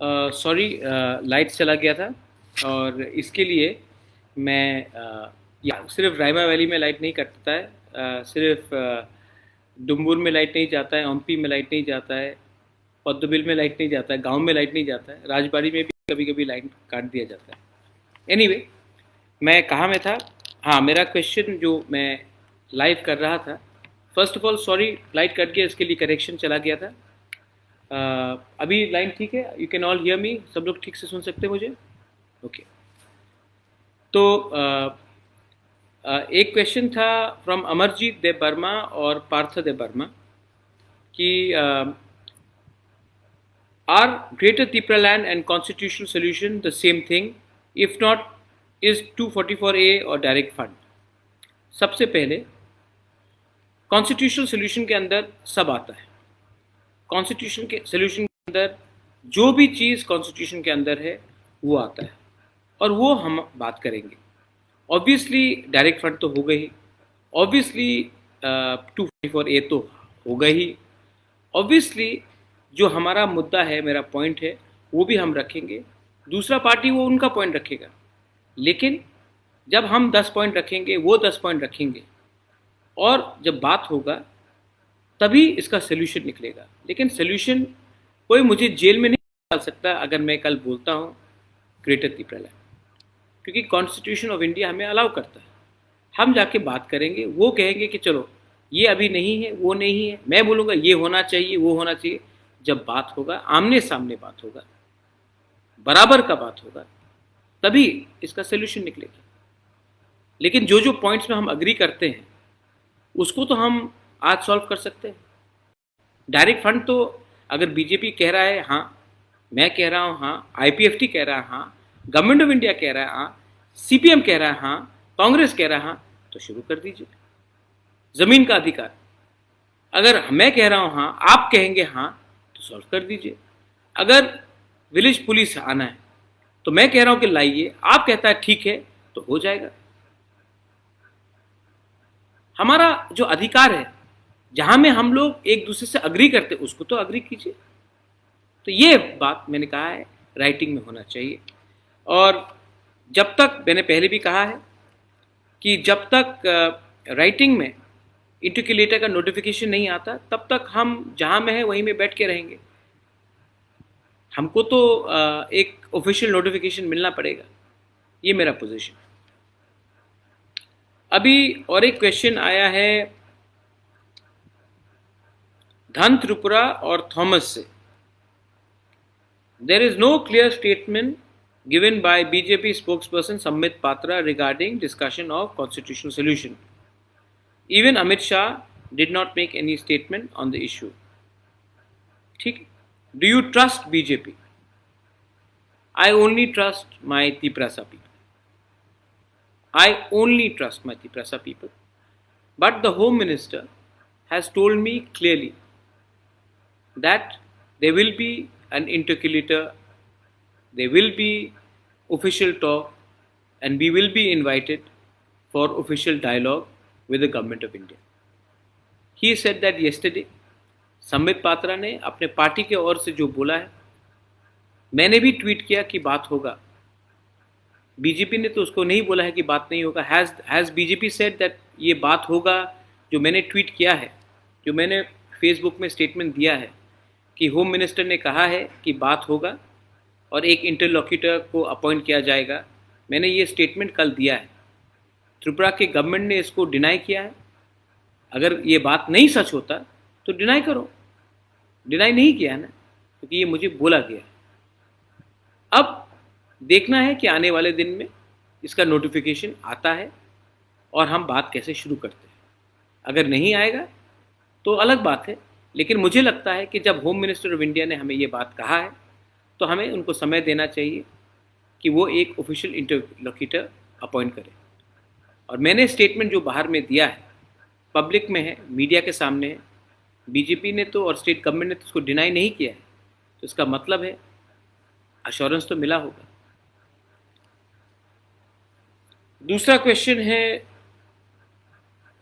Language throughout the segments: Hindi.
सॉरी, लाइट चला गया था और इसके लिए मैं या सिर्फ रायमा वैली में लाइट नहीं कटता है, सिर्फ डुम्बुर में लाइट नहीं जाता है, ओम्पी में लाइट नहीं जाता है, पद्मबिल में लाइट नहीं जाता है, गांव में लाइट नहीं जाता है, राजबाड़ी में भी कभी कभी लाइट काट दिया जाता है। एनीवे, मैं कहाँ में था? हाँ, मेरा क्वेश्चन जो मैं लाइव कर रहा था, first of all sorry light cut गया, इसके लिए करेक्शन चला गया था। अभी लाइन ठीक है? You can all hear me? सब लोग ठीक से सुन सकते हैं मुझे? ओके। तो एक क्वेश्चन था फ्रॉम अमरजीत देव वर्मा और पार्थ देव वर्मा कि are greater Tipraland and constitutional solution the same thing? If not, is 244A और डायरेक्ट फंड? सबसे पहले, कॉन्स्टिट्यूशनल सोल्यूशन के अंदर सब आता है। कॉन्स्टिट्यूशन के सोल्यूशन के अंदर जो भी चीज़ कॉन्स्टिट्यूशन के अंदर है वो आता है और वो हम बात करेंगे। ऑब्वियसली डायरेक्ट फंड तो होगा ही, ऑब्वियसली 244A तो होगा ही, ऑब्वियसली जो हमारा मुद्दा है, मेरा पॉइंट है, वो भी हम रखेंगे। दूसरा पार्टी वो उनका पॉइंट रखेगा, लेकिन जब हम 10 पॉइंट रखेंगे, वो 10 पॉइंट रखेंगे और जब बात होगा तभी इसका सोल्यूशन निकलेगा। लेकिन सोल्यूशन कोई मुझे जेल में नहीं डाल सकता अगर मैं कल बोलता हूँ ग्रेटर तिपरालैंड, क्योंकि कॉन्स्टिट्यूशन ऑफ इंडिया हमें अलाउ करता है। हम जाके बात करेंगे, वो कहेंगे कि चलो ये अभी नहीं है, वो नहीं है, मैं बोलूँगा ये होना चाहिए, वो होना चाहिए। जब बात होगा, आमने सामने बात होगा, बराबर का बात होगा, तभी इसका सोल्यूशन निकलेगा। लेकिन जो जो पॉइंट्स में हम अग्री करते हैं उसको तो हम आज सॉल्व कर सकते हैं। डायरेक्ट फंड तो अगर बीजेपी कह रहा है हाँ, मैं कह रहा हूँ हाँ, आईपीएफटी कह रहा है हाँ, गवर्नमेंट ऑफ इंडिया कह रहा है हाँ, सीपीएम कह रहा है हाँ, कांग्रेस कह रहा है हाँ, तो शुरू कर दीजिए। जमीन का अधिकार, अगर मैं कह रहा हूँ हाँ, आप कहेंगे हाँ, तो सॉल्व कर दीजिए। अगर विलेज पुलिस आना है तो मैं कह रहा हूँ कि लाइए, आप कहता है ठीक है, तो हो जाएगा। हमारा जो अधिकार है, जहां में हम लोग एक दूसरे से अग्री करते उसको तो अग्री कीजिए। तो ये बात मैंने कहा है राइटिंग में होना चाहिए। और जब तक, मैंने पहले भी कहा है कि जब तक राइटिंग में इंटरक्यूलेटर का नोटिफिकेशन नहीं आता, तब तक हम जहां में है वहीं में बैठ के रहेंगे। हमको तो एक ऑफिशियल नोटिफिकेशन मिलना पड़ेगा, ये मेरा पोजीशन। अभी और एक क्वेश्चन आया है धन त्रिपुरा और थॉमस से। There is no clear statement given by BJP spokesperson Sambit Patra regarding discussion of constitutional solution. Even Amit Shah did not make any statement on the issue. ठीक? Do you trust BJP? I only trust my Tiprasa people. I only trust my Tiprasa people. But the Home Minister has told me clearly that there will be an interlocutor, there will be official talk, and we will be invited for official dialogue with the government of India. He said that yesterday. Sambit Patra ने अपने पार्टी के ओर से जो बोला है, मैंने भी ट्वीट किया कि बात होगा। बीजेपी ने तो उसको नहीं बोला है कि बात नहीं होगा। हैज़ बीजेपी सेड दैट ये बात होगा? जो मैंने ट्वीट किया है, जो मैंने फेसबुक में स्टेटमेंट दिया है कि होम मिनिस्टर ने कहा है कि बात होगा और एक इंटरलॉक्यूटर को अपॉइंट किया जाएगा, मैंने ये स्टेटमेंट कल दिया है। त्रिपुरा के गवर्नमेंट ने इसको डिनाई किया है। अगर ये बात नहीं सच होता तो डिनाई करो, डिनाई नहीं किया है ना, क्योंकि ये मुझे बोला गया है। अब देखना है कि आने वाले दिन में इसका नोटिफिकेशन आता है और हम बात कैसे शुरू करते हैं। अगर नहीं आएगा तो अलग बात है, लेकिन मुझे लगता है कि जब होम मिनिस्टर ऑफ इंडिया ने हमें ये बात कहा है तो हमें उनको समय देना चाहिए कि वो एक ऑफिशियल इंटरलॉक्यूटर अपॉइंट करें। और मैंने स्टेटमेंट जो बाहर में दिया है, पब्लिक में है, मीडिया के सामने है, बीजेपी ने तो और स्टेट गवर्नमेंट ने तो उसको डिनाई नहीं किया है, तो इसका मतलब है अश्योरेंस तो मिला होगा। दूसरा क्वेश्चन है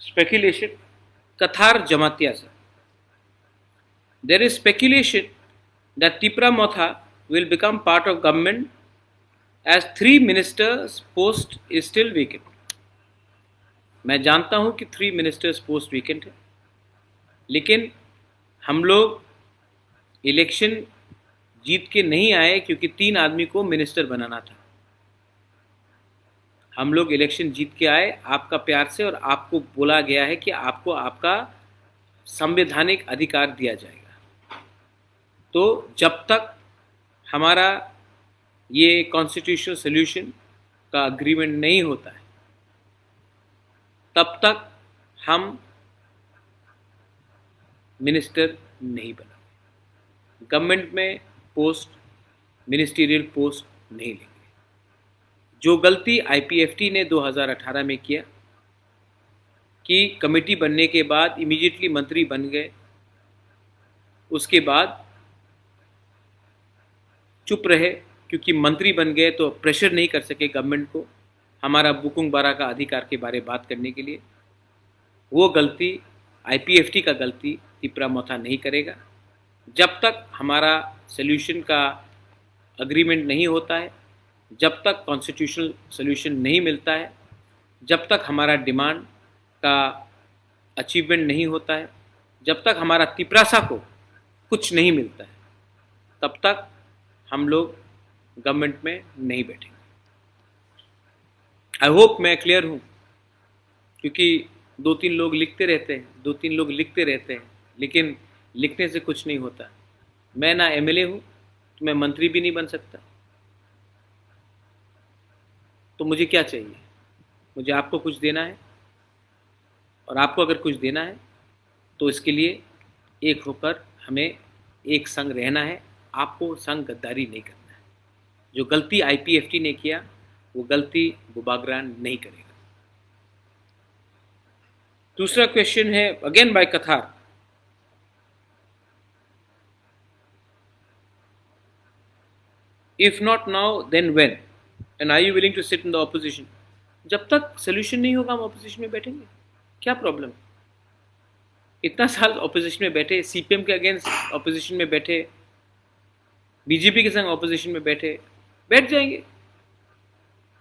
स्पेकुलेशन, कथार जमातिया से। There is speculation that Tipra Motha will become part of government as 3 ministers post is still vacant. मैं जानता हूं कि 3 ministers post vacant है, लेकिन हम लोग इलेक्शन जीत के नहीं आए क्योंकि 3 आदमी को मिनिस्टर बनाना था। हम लोग इलेक्शन जीत के आए आपका प्यार से, और आपको बोला गया है कि आपको आपका संवैधानिक अधिकार दिया जाएगा। तो जब तक हमारा ये कॉन्स्टिट्यूशनल सोल्यूशन का अग्रीमेंट नहीं होता है, तब तक हम मिनिस्टर नहीं बनेंगे, गवर्नमेंट में पोस्ट, मिनिस्टीरियल पोस्ट नहीं लेंगे। जो गलती आईपीएफटी ने 2018 में किया कि कमेटी बनने के बाद इमीडिएटली मंत्री बन गए, उसके बाद चुप रहे क्योंकि मंत्री बन गए तो प्रेशर नहीं कर सके गवर्नमेंट को हमारा बुकुंग बारा का अधिकार के बारे में बात करने के लिए। वो गलती आईपीएफटी का गलती तिपरा मोथा नहीं करेगा। जब तक हमारा सोल्यूशन का अग्रीमेंट नहीं होता है, जब तक कॉन्स्टिट्यूशनल सोल्यूशन नहीं मिलता है, जब तक हमारा डिमांड का अचीवमेंट नहीं होता है, जब तक हमारा तिपरासा को कुछ नहीं मिलता है, तब तक हम लोग गवर्नमेंट में नहीं बैठेंगे। आई होप मैं क्लियर हूँ, क्योंकि 2-3 लोग लिखते रहते हैं, 2-3 लोग लिखते रहते हैं, लेकिन लिखने से कुछ नहीं होता। मैं ना एमएलए हूँ, तो मैं मंत्री भी नहीं बन सकता। तो मुझे क्या चाहिए? मुझे आपको कुछ देना है, और आपको अगर कुछ देना है तो इसके लिए एक होकर हमें एक संग रहना है। आपको संग गद्दारी नहीं करना है। जो गलती आईपीएफटी ने किया वो गलती बुबागरा नहीं करेगा। दूसरा क्वेश्चन है again by Kathar. If not now then when and are you willing to sit in the opposition? जब तक सोल्यूशन नहीं होगा हम ऑपोजिशन में बैठेंगे, क्या प्रॉब्लम? इतना साल ऑपोजिशन में बैठे, सीपीएम के अगेंस्ट ऑपोजिशन में बैठे, बीजेपी के संग ऑपोजिशन में बैठे, बैठ जाएंगे।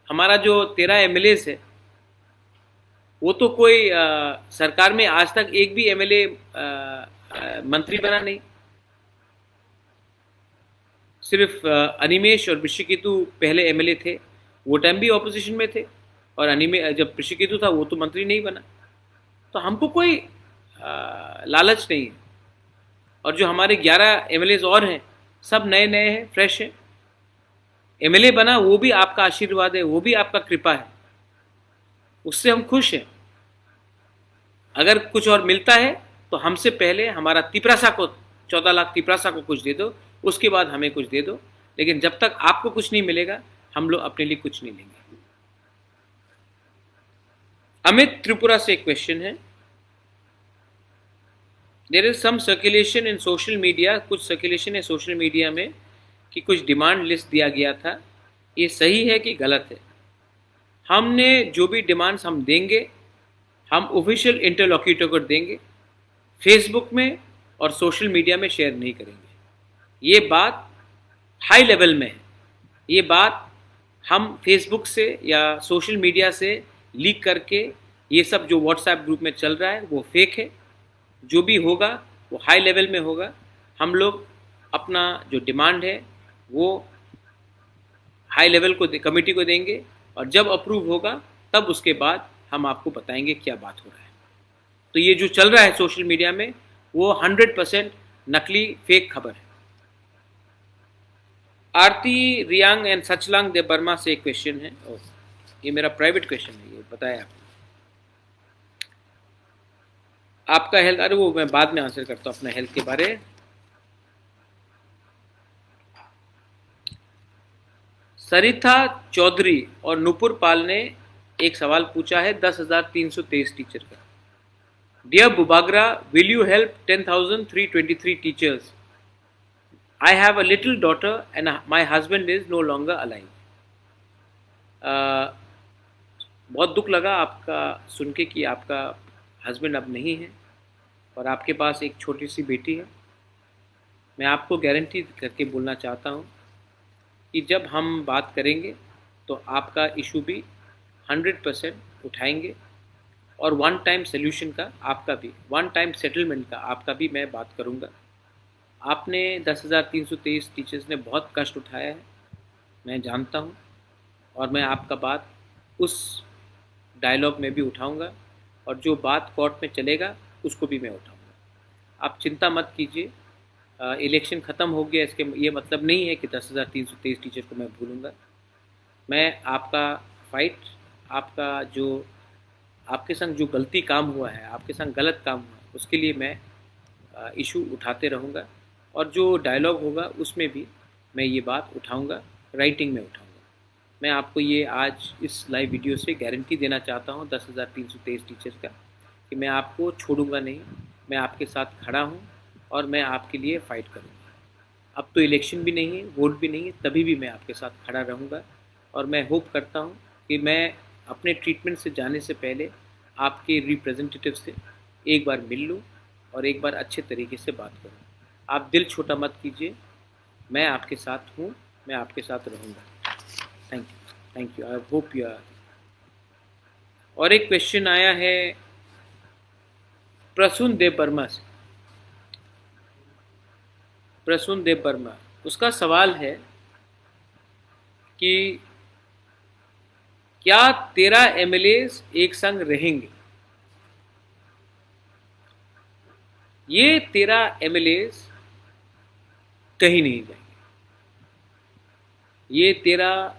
हमारा जो 13 एमएलएस है वो तो कोई सरकार में आज तक एक भी एमएलए मंत्री बना नहीं। सिर्फ अनिमेश और ऋषिकेतु पहले एमएलए थे, वो टाइम भी ऑपोजिशन में थे, और जब ऋषिकेतु था वो तो मंत्री नहीं बना। तो हमको कोई लालच नहीं है। और जो हमारे 11 एमएलएस और हैं सब नए नए हैं, फ्रेश हैं। एमएलए बना वो भी आपका आशीर्वाद है, वो भी आपका कृपा है, उससे हम खुश हैं। अगर कुछ और मिलता है तो हमसे पहले हमारा तिपरासा को 14 लाख तिपरासा को कुछ दे दो, उसके बाद हमें कुछ दे दो। लेकिन जब तक आपको कुछ नहीं मिलेगा हम लोग अपने लिए कुछ नहीं लेंगे। अमित त्रिपुरा से एक क्वेश्चन है। There is some circulation in social media, कुछ सर्कुलेशन है सोशल मीडिया में कि कुछ डिमांड लिस्ट दिया गया था, ये सही है कि गलत है? हमने जो भी डिमांड्स हम देंगे हम ऑफिशियल इंटरलॉक्यूटर को देंगे, फेसबुक में और सोशल मीडिया में शेयर नहीं करेंगे। ये बात हाई लेवल में है। ये बात हम फेसबुक से या सोशल मीडिया से लीक करके, ये सब जो व्हाट्सएप ग्रुप में चल रहा है वो फेक है। जो भी होगा वो हाई लेवल में होगा। हम लोग अपना जो डिमांड है वो हाई लेवल को कमेटी को देंगे, और जब अप्रूव होगा तब उसके बाद हम आपको बताएंगे क्या बात हो रहा है। तो ये जो चल रहा है सोशल मीडिया में वो 100% नकली फेक खबर है। आरती Reang and Sachlang they Burma से एक क्वेश्चन है, और ये मेरा प्राइवेट क्वेश्चन है, ये बताया आपको। आपका हेल्थ, अरे वो मैं बाद में आंसर करता हूँ अपना हेल्थ के बारे। सरिता चौधरी और नुपुर पाल ने एक सवाल पूछा है 10,323 टीचर का। डियर बुबागरा, will you help 10,323 teachers? I have a little daughter and my husband is no longer alive. बहुत दुख लगा आपका सुन के कि आपका हस्बैंड अब नहीं है और आपके पास एक छोटी सी बेटी है। मैं आपको गारंटी करके बोलना चाहता हूँ कि जब हम बात करेंगे तो आपका इशू भी 100% उठाएंगे और वन टाइम सोल्यूशन का आपका भी, वन टाइम सेटलमेंट का आपका भी मैं बात करूँगा। आपने 10,323 टीचर्स ने बहुत कष्ट उठाया है, मैं जानता हूँ, और मैं आपका बात उस डायलॉग में भी उठाऊँगा और जो बात कोर्ट में चलेगा उसको भी मैं उठाऊँगा। आप चिंता मत कीजिए, इलेक्शन ख़त्म हो गया इसके ये मतलब नहीं है कि 10,323 टीचर को मैं भूलूँगा। मैं आपका फाइट, आपका जो आपके संग जो गलती काम हुआ है, आपके संग गलत काम हुआ है, उसके लिए मैं इशू उठाते रहूँगा और जो डायलॉग होगा उसमें भी मैं ये बात उठाऊँगा, राइटिंग में उठाऊँगा। मैं आपको ये आज इस लाइव वीडियो से गारंटी देना चाहता हूँ 10,323 टीचर्स का कि मैं आपको छोड़ूंगा नहीं, मैं आपके साथ खड़ा हूँ और मैं आपके लिए फ़ाइट करूँगा। अब तो इलेक्शन भी नहीं है, वोट भी नहीं है, तभी भी मैं आपके साथ खड़ा रहूँगा और मैं होप करता हूँ कि मैं अपने ट्रीटमेंट से जाने से पहले आपके रिप्रेजेंटेटिव से एक बार मिल लूँ और एक बार अच्छे तरीके से बात करूँ। आप दिल छोटा मत कीजिए, मैं आपके साथ हूँ, मैं आपके साथ रहूँगा। Thank you, I hope you are. और एक क्वेश्चन आया है प्रसून देव वर्मा से। प्रसून देव वर्मा, उसका सवाल है कि क्या 13 एमएलएस एक संग रहेंगे? ये 13 एमएलएस कहीं नहीं जाएंगे। ये 13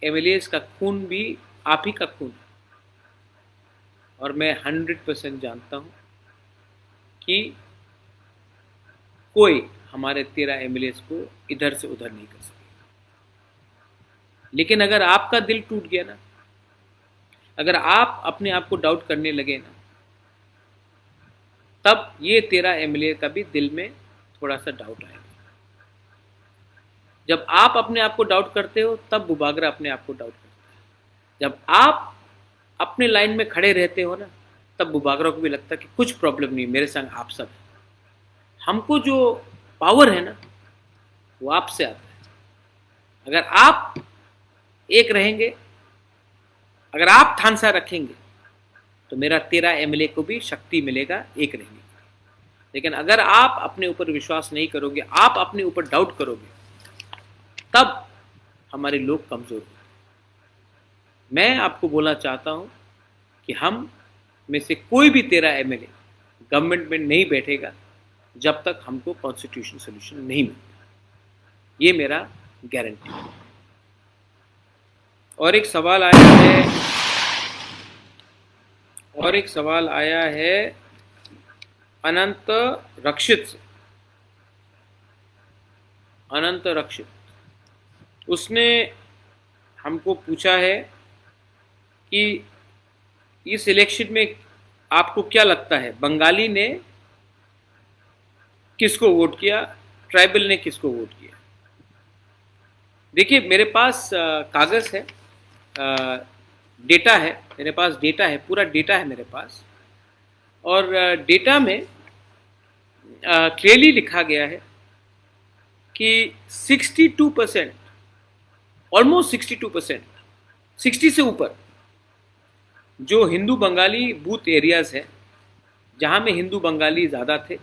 एमएलएस का खून भी आप ही का खून है और मैं 100% जानता हूँ कि कोई हमारे 13 एमएलएस को इधर से उधर नहीं कर सकेगा। लेकिन अगर आपका दिल टूट गया ना, अगर आप अपने आप को डाउट करने लगे ना, तब ये 13 एमएलए का भी दिल में थोड़ा सा डाउट आएगा। जब आप अपने आप को डाउट करते हो तब बुबागरा अपने आप को डाउट करता है। जब आप अपने लाइन में खड़े रहते हो ना, तब बुबागरा को भी लगता है कि कुछ प्रॉब्लम नहीं, मेरे संग आप सब है। हमको जो पावर है ना वो आपसे आता है। अगर आप एक रहेंगे, अगर आप ठानसा रखेंगे तो मेरा 13 एमएलए को भी शक्ति मिलेगा एक रहने की। लेकिन अगर आप अपने ऊपर विश्वास नहीं करोगे, आप अपने ऊपर डाउट करोगे, तब हमारे लोग कमज़ोर होंगे। मैं आपको बोलना चाहता हूं कि हम में से कोई भी 13 एमएलए गवर्नमेंट में नहीं बैठेगा जब तक हमको कॉन्स्टिट्यूशन सोल्यूशन नहीं मिलता। ये मेरा गारंटी है। और एक सवाल आया है अनंत रक्षित से। अनंत रक्षित, उसने हमको पूछा है कि इस इलेक्शन में आपको क्या लगता है, बंगाली ने किसको वोट किया, ट्राइबल ने किसको वोट किया? देखिए, मेरे पास कागज़ है, डेटा है, मेरे पास डेटा है, पूरा डेटा है मेरे पास। और डेटा में क्लियरली लिखा गया है कि 62%, ऑलमोस्ट 62%, 60 से ऊपर जो हिंदू बंगाली बूथ एरियाज़ हैं, जहाँ में हिंदू बंगाली ज़्यादा थे,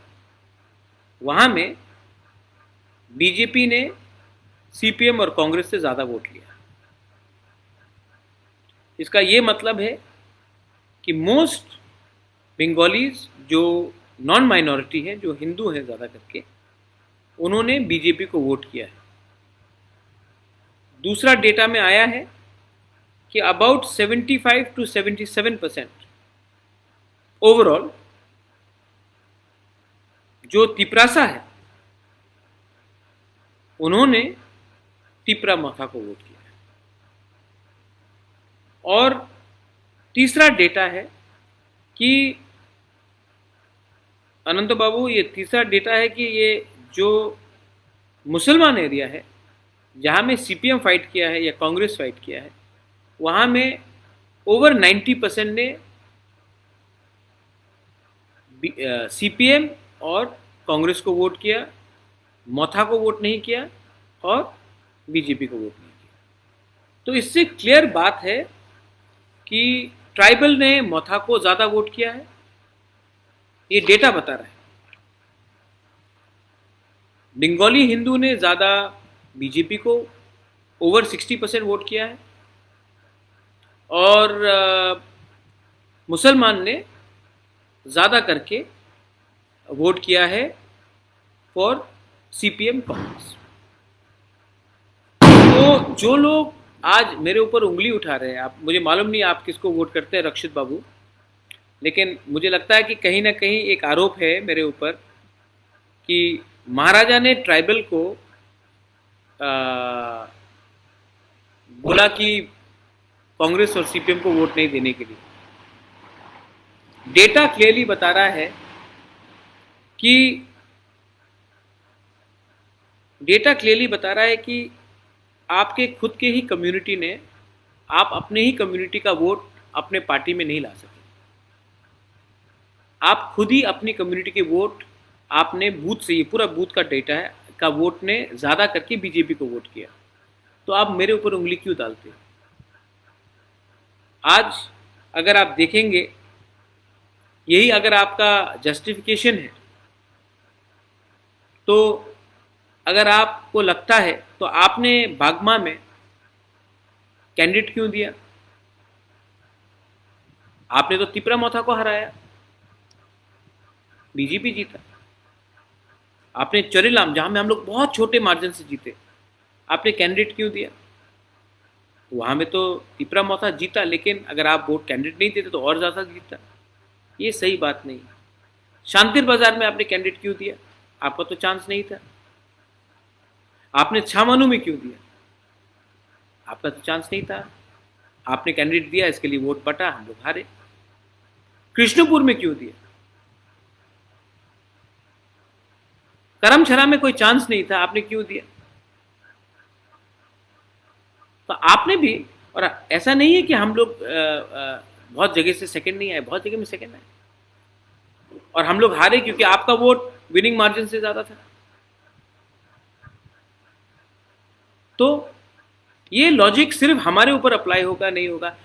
वहाँ में बीजेपी ने सीपीएम और कांग्रेस से ज़्यादा वोट लिया। इसका ये मतलब है कि मोस्ट बंगालीज जो नॉन माइनॉरिटी हैं, जो हिंदू हैं ज़्यादा करके, उन्होंने बीजेपी को वोट किया है। दूसरा डेटा में आया है कि अबाउट 75 to 77% ओवरऑल जो तिपरासा है, उन्होंने तिपरा मथा को वोट किया है। और तीसरा डेटा है कि अनंत बाबू, ये तीसरा डेटा है कि ये जो मुसलमान एरिया है, जहाँ में सीपीएम फाइट किया है या कांग्रेस फाइट किया है, वहाँ में ओवर 90% ने सीपीएम और कांग्रेस को वोट किया, मोथा को वोट नहीं किया और बीजेपी को वोट नहीं किया। तो इससे क्लियर बात है कि ट्राइबल ने मोथा को ज़्यादा वोट किया है, ये डेटा बता रहा है। बंगाली हिंदू ने ज़्यादा बीजेपी को ओवर 60% वोट किया है, और मुसलमान ने ज़्यादा करके वोट किया है फॉर सीपीएम कांग्रेस। तो जो लोग आज मेरे ऊपर उंगली उठा रहे हैं, आप, मुझे मालूम नहीं आप किसको वोट करते हैं रक्षित बाबू, लेकिन मुझे लगता है कि कहीं ना कहीं एक आरोप है मेरे ऊपर कि महाराजा ने ट्राइबल को बोला कि कांग्रेस और सीपीएम को वोट नहीं देने के लिए। डेटा क्लियरली बता रहा है कि आपके खुद के ही कम्युनिटी ने, आप अपने ही कम्युनिटी का वोट अपने पार्टी में नहीं ला सके। आप खुद ही अपनी कम्युनिटी के वोट आपने बूथ से, ये पूरा बूथ का डेटा है, का वोट ने ज़्यादा करके बीजेपी को वोट किया। तो आप मेरे ऊपर उंगली क्यों डालते हो? आज अगर आप देखेंगे, यही अगर आपका जस्टिफिकेशन है, तो अगर आपको लगता है तो आपने बागमा में कैंडिडेट क्यों दिया? आपने तो तिपरा मोथा को हराया, बीजेपी जीता। आपने चोरीलाम, जहां में हम लोग बहुत छोटे मार्जिन से जीते, आपने कैंडिडेट क्यों दिया? वहां में तो तिपरा मोथा जीता, लेकिन अगर आप वोट कैंडिडेट नहीं देते तो और ज़्यादा जीता। ये सही बात नहीं। शांतिर बाजार में आपने कैंडिडेट क्यों दिया? आपका तो चांस नहीं था। आपने छामानू में क्यों दिया? आपका तो चांस नहीं था। आपने कैंडिडेट दिया, इसके लिए वोट बटा, हम लोग हारे। कृष्णपुर में क्यों दिया? करमछरा में कोई चांस नहीं था, आपने क्यों दिया? तो आपने भी, और ऐसा नहीं है कि हम लोग बहुत जगह से सेकंड नहीं आए, बहुत जगह में सेकंड आए, और हम लोग हारे क्योंकि आपका वोट विनिंग मार्जिन से ज्यादा था। तो ये लॉजिक सिर्फ हमारे ऊपर अप्लाई होगा नहीं होगा।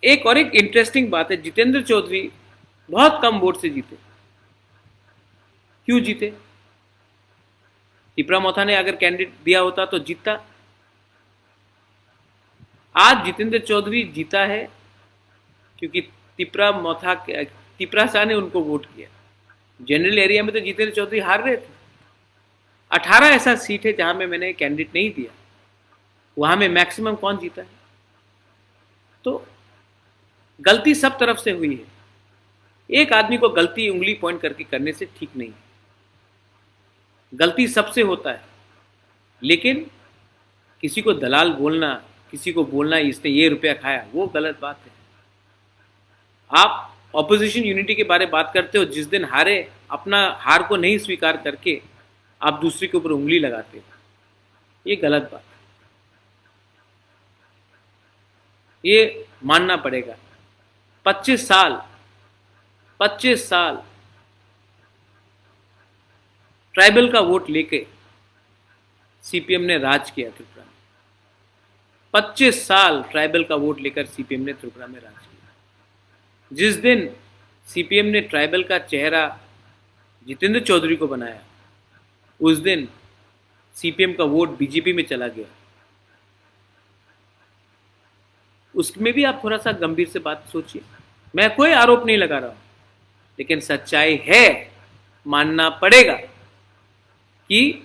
एक इंटरेस्टिंग बात है, जितेंद्र चौधरी बहुत कम वोट से जीते। क्यों जीते? तिपरा मोथा ने अगर कैंडिडेट दिया होता तो जीतता। आज जितेंद्र चौधरी जीता है क्योंकि तिपरा शाह ने उनको वोट किया। जनरल एरिया में तो जितेंद्र चौधरी हार रहे थे। 18 ऐसा सीट है जहां में मैंने कैंडिडेट नहीं दिया, वहां में मैक्सिमम कौन जीता है? तो गलती सब तरफ से हुई है। एक आदमी को गलती उंगली पॉइंट करके करने से ठीक नहीं है। गलती सबसे होता है, लेकिन किसी को दलाल बोलना, किसी को बोलना इसने ये रुपया खाया, वो गलत बात है। आप ऑपोजिशन यूनिटी के बारे में बात करते हो, जिस दिन हारे अपना हार को नहीं स्वीकार करके आप दूसरे के ऊपर उंगली लगाते हो, ये गलत बात है। ये मानना पड़ेगा। 25 साल ट्राइबल का वोट लेके सीपीएम ने राज किया त्रिपुरा में। 25 साल ट्राइबल का वोट लेकर सीपीएम ने त्रिपुरा में राज किया। जिस दिन सीपीएम ने ट्राइबल का चेहरा जितेंद्र चौधरी को बनाया, उस दिन सीपीएम का वोट बीजेपी में चला गया। उसमें भी आप थोड़ा सा गंभीर से बात सोचिए। मैं कोई आरोप नहीं लगा रहा हूं, लेकिन सच्चाई है, मानना पड़ेगा कि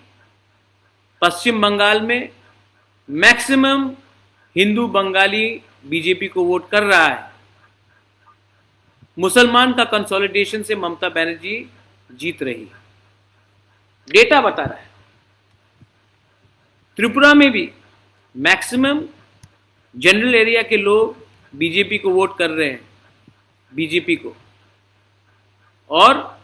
पश्चिम बंगाल में मैक्सिमम हिंदू बंगाली बीजेपी को वोट कर रहा है। मुसलमान का कंसोलिडेशन से ममता बनर्जी जीत रही है, डेटा बता रहा है। त्रिपुरा में भी मैक्सिमम जनरल एरिया के लोग बीजेपी को वोट कर रहे हैं, बीजेपी को। और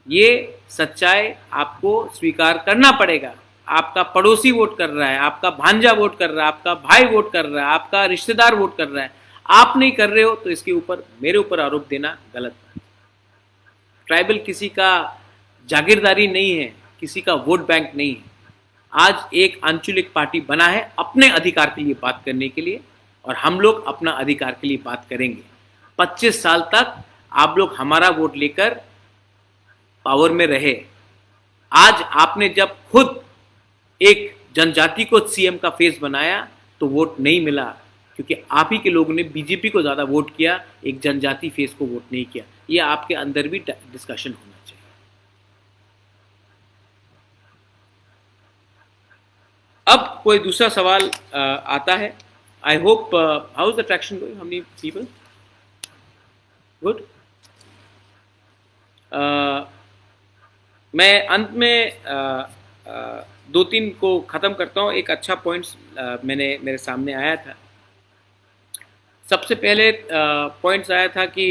ये सच्चाई आपको स्वीकार करना पड़ेगा। आपका पड़ोसी वोट कर रहा है, आपका भांजा वोट कर रहा है, आपका भाई वोट कर रहा है, आपका रिश्तेदार वोट कर रहा है, आप नहीं कर रहे हो, तो इसके ऊपर मेरे ऊपर आरोप देना गलत है। ट्राइबल किसी का जागीरदारी नहीं है, किसी का वोट बैंक नहीं है। आज एक आंचलिक पार्टी बना है अपने अधिकार के लिए बात करने के लिए, और हम लोग अपना अधिकार के लिए बात करेंगे। 25 साल तक आप लोग हमारा वोट लेकर पावर में रहे। आज आपने जब खुद एक जनजाति को सीएम का फेस बनाया तो वोट नहीं मिला, क्योंकि आप ही के लोगों ने बीजेपी को ज़्यादा वोट किया, एक जनजाति फेस को वोट नहीं किया। ये आपके अंदर भी डिस्कशन होना चाहिए। अब कोई दूसरा सवाल आता है। I hope how is the traction going, how many people? Good. मैं अंत में दो तीन को ख़त्म करता हूँ। एक अच्छा पॉइंट्स मेरे सामने आया था। सबसे पहले पॉइंट्स आया था कि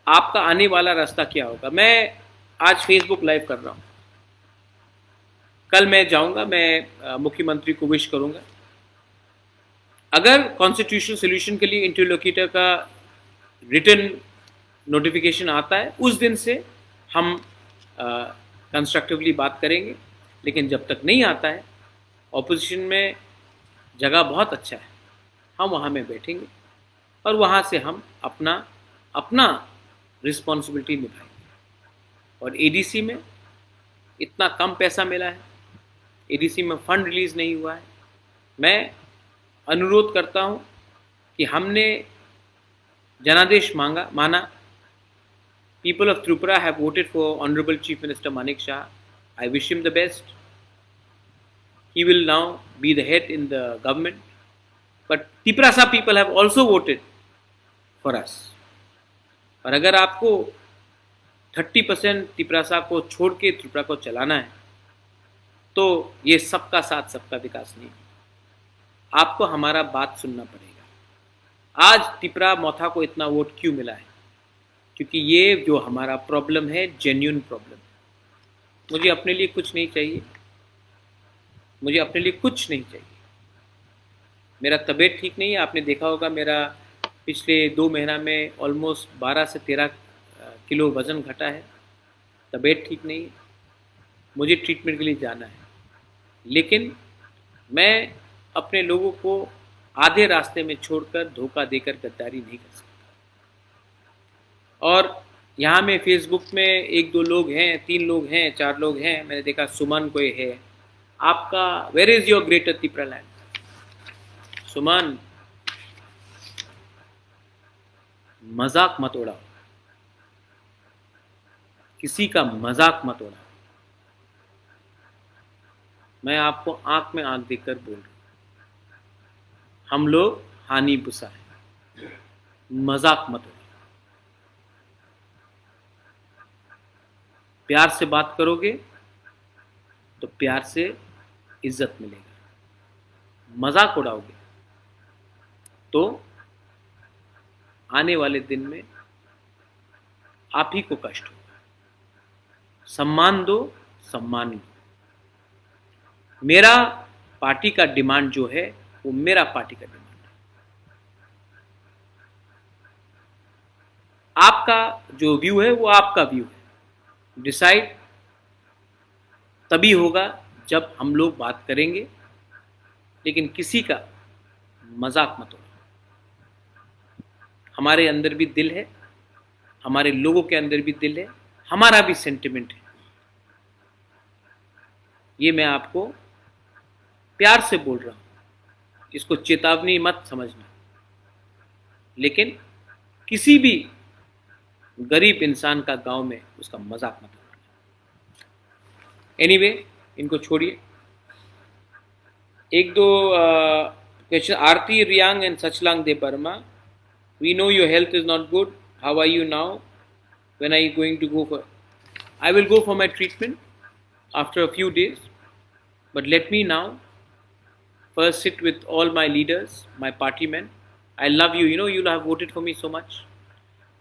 आपका आने वाला रास्ता क्या होगा। मैं आज फेसबुक लाइव कर रहा हूँ, कल मैं जाऊँगा, मैं मुख्यमंत्री को विश करूँगा। अगर कॉन्स्टिट्यूशनल सोल्यूशन के लिए इंटरलोक्यूटर का रिटन नोटिफिकेशन आता है, उस दिन से हम कंस्ट्रक्टिवली बात करेंगे। लेकिन जब तक नहीं आता है, ऑपोजिशन में जगह बहुत अच्छा है, हम वहाँ में बैठेंगे और वहाँ से हम अपना रिस्पॉन्सिबिलिटी निभाएंगे। और एडीसी में इतना कम पैसा मिला है, एडीसी में फंड रिलीज़ नहीं हुआ है। मैं अनुरोध करता हूँ कि हमने जनादेश माना। People of Tripura have voted for Honorable Chief Minister Manik Shah. I wish him the best. He will now be the head in the government. But Tiprasa people have also voted for us. और अगर आपको 30% तिपरासा को छोड़ के त्रिपुरा को चलाना है, तो ये सबका साथ सबका विकास नहीं, आपको हमारा बात सुनना पड़ेगा। आज त्रिपुरा मोथा को इतना वोट क्यों मिला है? क्योंकि ये जो हमारा प्रॉब्लम है, जेन्युइन प्रॉब्लम। मुझे अपने लिए कुछ नहीं चाहिए, मुझे अपने लिए कुछ नहीं चाहिए। मेरा तबीयत ठीक नहीं है, आपने देखा होगा मेरा पिछले 2 महीना में ऑलमोस्ट 12 से 13 किलो वज़न घटा है। तबीयत ठीक नहीं है, मुझे ट्रीटमेंट के लिए जाना है। लेकिन मैं अपने लोगों को आधे रास्ते में छोड़कर, धोखा देकर गद्दारी नहीं कर सकता। और यहाँ में फेसबुक में 1-2 लोग हैं, 3 लोग हैं, 4 लोग हैं, मैंने देखा सुमन कोई है। आपका where is your greater Tripura land? Suman, मजाक मत उड़ाओ, किसी का मजाक मत उड़ाओ। मैं आपको आंख में आंख देकर बोल रहा हूँ, हम लोग हानि बुसा है, मजाक मत उड़ाओ। प्यार से बात करोगे तो प्यार से इज्जत मिलेगा। मजाक उड़ाओगे तो आने वाले दिन में आप ही को कष्ट होगा। सम्मान दो, सम्मान लो। मेरा पार्टी का डिमांड जो है वो मेरा पार्टी का डिमांड है। आपका जो व्यू है वो आपका व्यू है। डिसाइड तभी होगा जब हम लोग बात करेंगे, लेकिन किसी का मजाक मत उड़ाओ। हमारे अंदर भी दिल है, हमारे लोगों के अंदर भी दिल है, हमारा भी सेंटिमेंट है। ये मैं आपको प्यार से बोल रहा हूँ, इसको चेतावनी मत समझना। लेकिन किसी भी गरीब इंसान का गांव में उसका मजाक मत उड़ाना। एनीवे, इनको छोड़िए। 1-2 question. Aarti Reang and Sachlang Debbarma, we know your health is not good. How are you now? When are you going to go for? I will go for my treatment after a few days. But let me now first sit with all my leaders, my party men. I love you. You know, you have voted for me so much.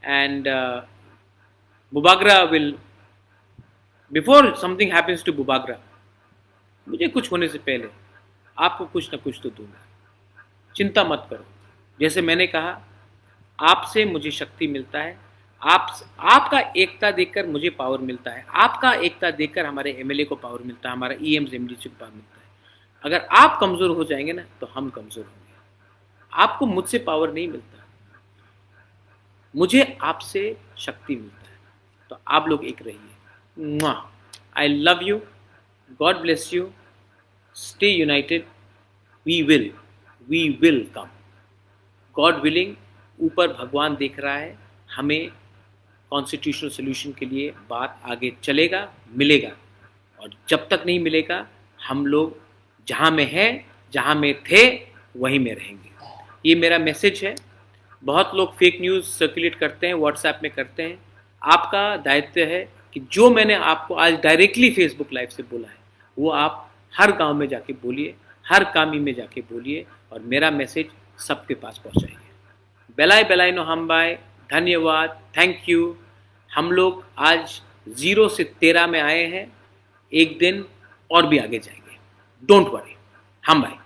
And Bubagra will, before something happens to Bubagra, मुझे कुछ होने से पहले आपको कुछ ना कुछ तो दूंगा। चिंता मत करो। जैसे मैंने कहा, आपसे मुझे शक्ति मिलता है, आपका एकता देखकर मुझे पावर मिलता है, आपका एकता देखकर हमारे एमएलए को पावर मिलता है, हमारा ईएम्स एमडीसी को पावर मिलता है। अगर आप कमज़ोर हो जाएंगे ना तो हम कमज़ोर होंगे। आपको मुझसे पावर नहीं मिलता, मुझे आपसे शक्ति मिलता है। तो आप लोग एक रहिए। I love you, God bless you, stay united, we will come, God willing. ऊपर भगवान देख रहा है, हमें कॉन्स्टिट्यूशनल सोल्यूशन के लिए बात आगे चलेगा, मिलेगा। और जब तक नहीं मिलेगा हम लोग जहाँ में हैं, जहाँ में थे, वहीं में रहेंगे। ये मेरा मैसेज है। बहुत लोग फेक न्यूज़ सर्कुलेट करते हैं, व्हाट्सएप में करते हैं। आपका दायित्व है कि जो मैंने आपको आज डायरेक्टली फेसबुक लाइव से बोला है वो आप हर गांव में जाके बोलिए, हर कामी में जाके बोलिए और मेरा मैसेज सबके पास पहुंचाइए। बेलाय बेलाय नो हम्बाय, धन्यवाद, थैंक यू। हम लोग आज 0 से 13 में आए हैं, एक दिन और भी आगे जाएंगे। Don't worry, हम्बाय।